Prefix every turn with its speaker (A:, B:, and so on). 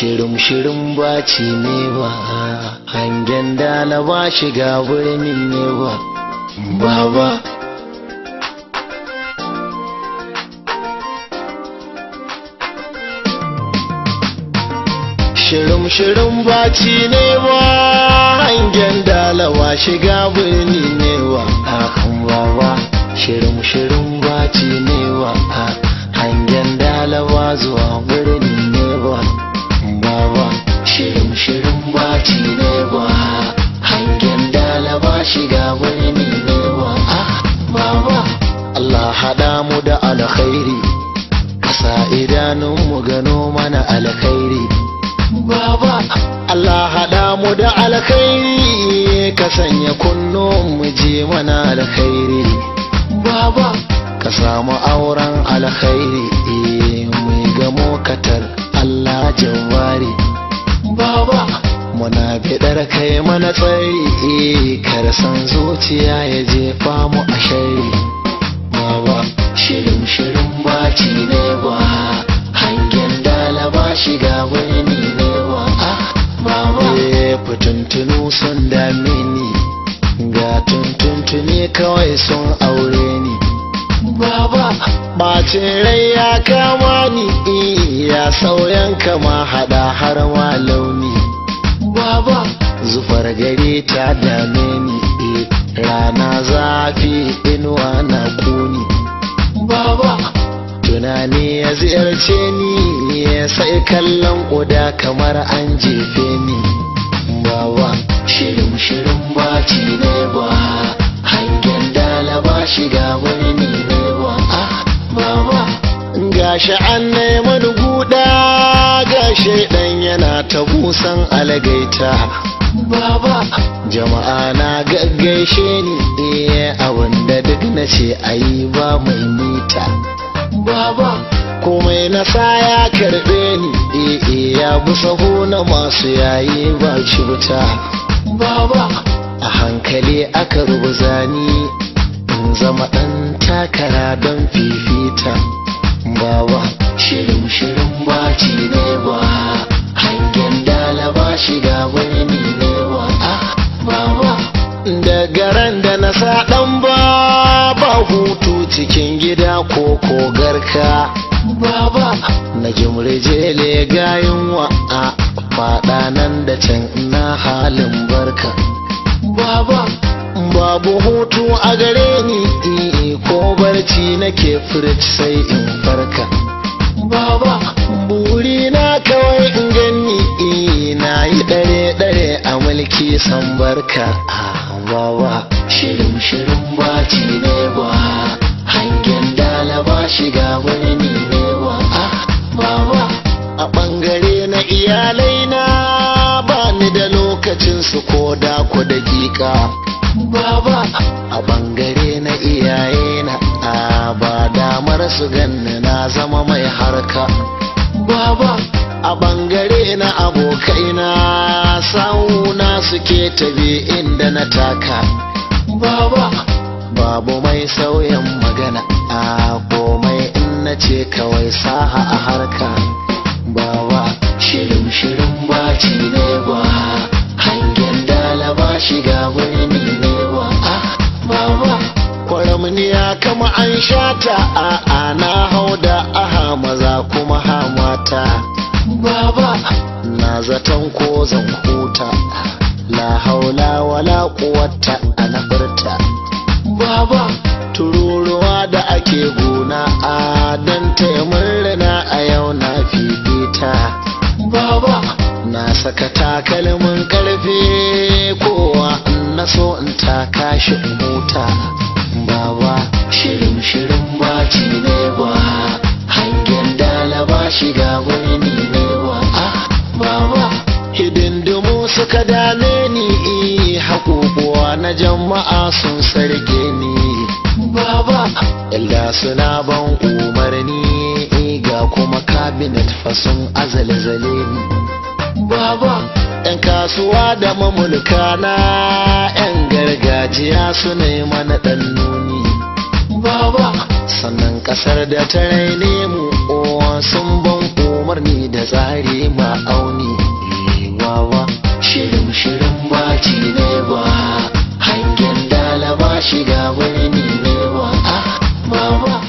A: shirin baci ne ba, hangen dalaba shiga birnin ne ba. Baba shirin baci ne ba, hangen dalaba shiga birnin ne ba. Baba shirin baci ne ba, hangen dalaba zuwa birnin ne ba. Baba shirin baci ne ba, hangen dalaba shiga birnin ne ba. Baba Allah hada mu da alkhairi, kasa idanunmu gano mana alkhairi. Baba Allah hada mu da alkhairi, ka sanya kunnuwan mu je mana alkhairi. Baba ka samu auren alkhairi, mai gamo katar Allah jawari. Baba muna bidar kai mana tsari, kar san zuciya ya jefa mu a shari. Baba shirin baci ne ba, hangen dalaba shiga wani ne ba. Baba fituntunu sun dame ni, ga tuntuntuni kawai sun aure ni. Baba bacin rai ya kama ni, ya sauyan kama hada har ma launi. Baba zufar gari ta dame ni, rana zafi inuwa na kuni. Baba tunani ya ziyarce ni, sai kallon ƙuda kamar an jefe ni. Baba shirin baci ne ba, hangen dalaba shiga wani ne ba. Baba gashi an neman guda, gashi dan yana ta busan algaita. Baba jama'a na gaggaishe ni, abinda duk na ce ayi ba mai mita. Baba komai na sa ya karbe ni, ya bi saho na masu yayi ba cuta. Baba a hankali aka rubuza ni, in zama dan takara don fifita. Baba shirin baci ne ba, hangen dalaba shiga wani ne ba. Baba daga ran da na sa dan ba hutu cikin gida ko kogarka. Baba na jimrejele gayin wa a fada nan da can na halin barka. Baba babu hutu a gare ni, ko barci nake furci sai in farka. Baba buri na kawai in gani, na yi dare a mulki san barka. Baba shirin baci ne ba, hangen dalaba shiga wani ne ba. Baba a bangare na iyalai na, ba ni da lokacin su ko da ku dakika. Baba a bangare na iyaye na, ba damar su ganni na zama mai harka. Baba a bangare na abokaina, sauna suke tabi inda na taka. Baba babu mai sauyin magana, komai in na ce kawai saha a harka. Baba shirin baci ne ba, hangen dalaba shiga wani ne ba. Baba kwaramniya kama an shata, na hau da aha maza kuma ha mata. Baba na zaton ko zan huta, la haula wala quwwata ana furta. Baba tururuwa da ake gona, dan taimurna a yau na fifita. Baba na saka takalmin karfe, kowa na so in taka shi in huta. Baba shirin baci ne ba, hangen dalaba shiga wani ne ba. Baba hidindimu suka dame ni, hakukuwa na jama'a sun sarge ni. Baba illa suna ban umarni, ga kuma cabinet fasun azalzale ni. Baba yan kasuwa da mamulka na, yan gargajiya suna yi mana dan nuni. Baba sannan kasar da ta raine mu, sun ban umarni da tsari ma'auni wawa shirin baci ne ba hangen dala ba shiga birni ne ba